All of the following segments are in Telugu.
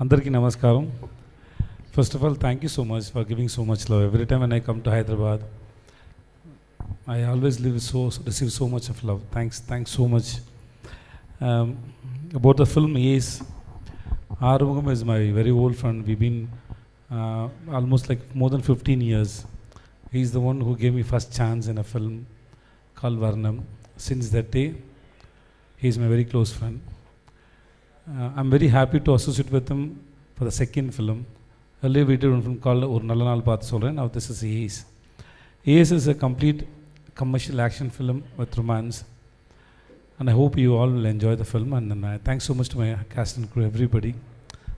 Andarki namaskaram. First of all, thank you so much for giving so much love. Every time when I come to Hyderabad, I always receive so much of love. Thanks so much. About the film, yes, Arumugam is my very old friend. We've been almost like more than 15 years. He's the one who gave me first chance in a film called Varnam. Since that day, he's my very close friend. I'm very happy to associate with him for the second film. Earlier we did one film called Or Nalla Naal Paathu Solren. Now this is Ace. Ace is a complete commercial action film with romance. And I hope you all will enjoy the film. And thanks so much to my cast and crew, everybody.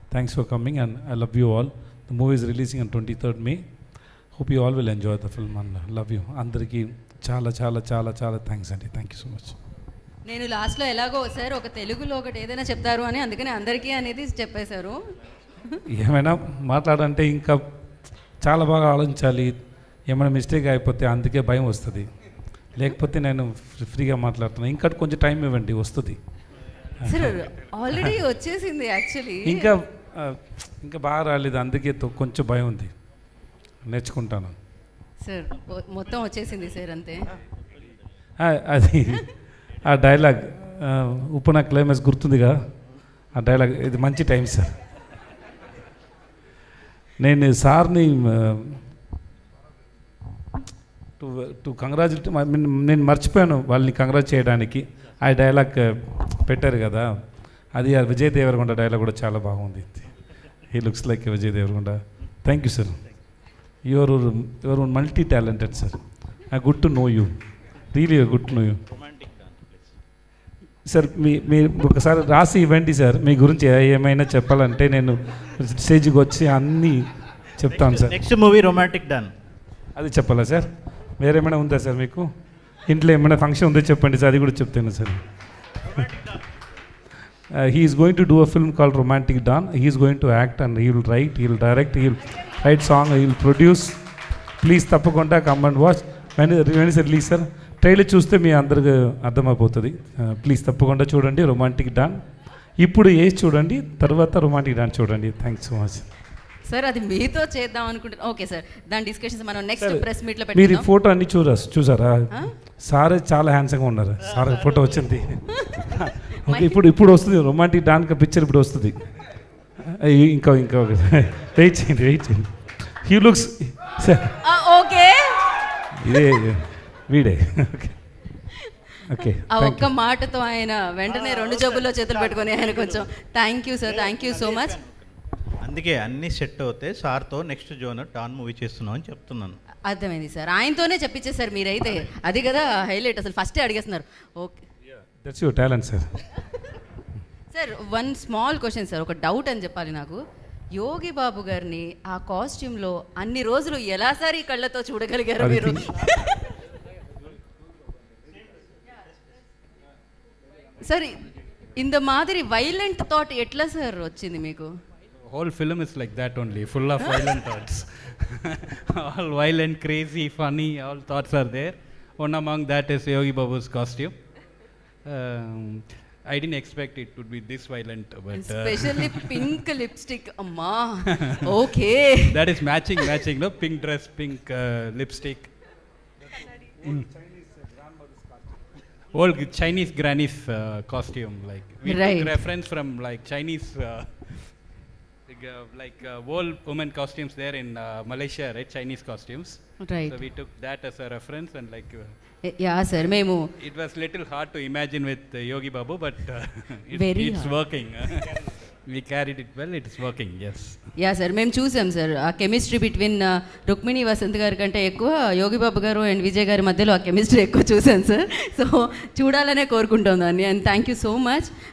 Thanks for coming and I love you all. The movie is releasing on 23rd May. Hope you all will enjoy the film and love you. Andariki చాలా thanks అండి. Thank you so much. నేను లాస్ట్లో ఎలాగో సార్ ఒక తెలుగులో ఒకటి ఏదైనా చెప్తారు అని అందుకని అందరికీ అనేది చెప్పేశారు. ఏమైనా మాట్లాడంటే ఇంకా చాలా బాగా ఆలోచించాలి. ఏమైనా మిస్టేక్ అయిపోతే అందుకే భయం వస్తుంది. లేకపోతే నేను ఫ్రీగా మాట్లాడుతున్నాను. ఇంకా కొంచెం టైం ఇవ్వండి, వస్తుంది. సార్ ఆల్రెడీ వచ్చేసింది యాక్చువల్లీ. ఇంకా బాగా రాలేదు, అందుకే కొంచెం భయం ఉంది. నేర్చుకుంటాను సార్. మొత్తం వచ్చేసింది సార్ అంతే. అది ఆ డైలాగ్ ఉప్పు నా క్లైమాక్స్ గుర్తుందిగా, ఆ డైలాగ్ ఇది మంచి టైం సార్. నేను సార్ని టు కంగ్రాచులేట్, నేను మర్చిపోయాను వాళ్ళని కంగ్రాట్ చేయడానికి. ఆ డైలాగ్ పెట్టారు కదా, అది విజయ్ దేవరకొండ డైలాగ్ కూడా చాలా బాగుంది. He looks like Vijay Deverakonda. Thank you sir. Your multi talented sir. I good to know you, really good to know you sir. మీరు ఒకసారి రాసి ఇవ్వండి సార్, మీ గురించి ఏమైనా చెప్పాలంటే నేను స్టేజ్కి వచ్చి అన్నీ చెప్తాను sir. Next movie romantic don, అది చెప్పాలా సార్? వేరేమైనా ఉందా సార్ మీకు? ఇంట్లో ఏమైనా ఫంక్షన్ ఉందో చెప్పండి సార్, అది కూడా చెప్తాను sir. He is going to do a film called Romantic Don. He is going to act and he will write, he will direct, he will write song, he will produce. Please తప్పకుండా come and watch. When is release sir? Trailer చూస్తే మీ అందరికి అర్థమైపోతుంది. ప్లీజ్ తప్పకుండా చూడండి రొమాంటిక్ డాన్. ఇప్పుడు ఏజ్ చూడండి, తర్వాత రొమాంటిక్ డాన్ చూడండి. Thanks so much sir. అది మీతో చేద్దాం అనుకుంటున్నాను. ఓకే సార్, దాని డిస్కషన్స్ మనం నెక్స్ట్ ప్రెస్ మీట్లో పెడతాం. మీరు ఫోటో అన్ని చూసారా? సారే చాలా హ్యాండ్సమ్గా ఉన్నారు. సార్ ఫోటో వచ్చింది. ఇప్పుడు వస్తుంది రొమాంటిక్ డాన్ పిక్చర్, ఇప్పుడు వస్తుంది. ఇంకా వెయిట్ చేయండి. హీ లుక్స్ ఓకే, ఇదే వీడే. ఓకే, ఆ ఒక్క మాటతో ఆయన వెంటనే రెండు జబ్బుల్లో చేతులు పెట్టుకొని ఆయన కొంచెం thank you sir, thank you so much. అందుకే అన్ని సెట్ అవుతే సార్తో నెక్స్ట్ జోనర్ డాన్ మూవీ చేస్తున్నాం అని చెప్తున్నాను. అర్థమైంది సార్, ఆయనతోనే చెప్పించేసారు మీరైతే. అది కదా హైలైట్, అసలు ఫస్టే అడిగేస్తున్నారు. Okay, that's your talent sir. Sir one small question sir, ఒక డౌట్ అని చెప్పాలి నాకు. యోగి బాబు గారిని ఆ కాస్ట్యూమ్లో అన్ని రోజులు ఎలా సార్ ఈ కళ్ళతో చూడగలిగారు మీరు? సార్ ఇంత మాదిరి వైలెంట్ థాట్ ఎట్లా సార్ వచ్చింది మీకు? Whole film is like that only, full of violent thoughts. All violent, crazy, funny, all thoughts are there. One among that is Yogi Babu's costume. I didn't expect it to be this violent, but especially pink lipstick, amma. Okay. That is matching, no? Pink dress, pink lipstick. Old Chinese granny's costume, like we took reference from like Chinese. Old women costumes there in Malaysia, right? Chinese costumes. Right. So we took that as a reference and like. Yeah, sir. Memo. It was little hard to imagine with Yogi Babu, but it's working. We carried it well. It is working. Yes. Yeah, sir. మేము చూసాం సార్ ఆ కెమిస్ట్రీ బిట్వీన్ రుక్మిణి వసంత్ గారి కంటే ఎక్కువ యోగి బాబు గారు అండ్ విజయ్ గారి మధ్యలో ఆ కెమిస్ట్రీ ఎక్కువ చూసాను సార్. సో చూడాలనే కోరుకుంటాం దాన్ని. And thank you so much.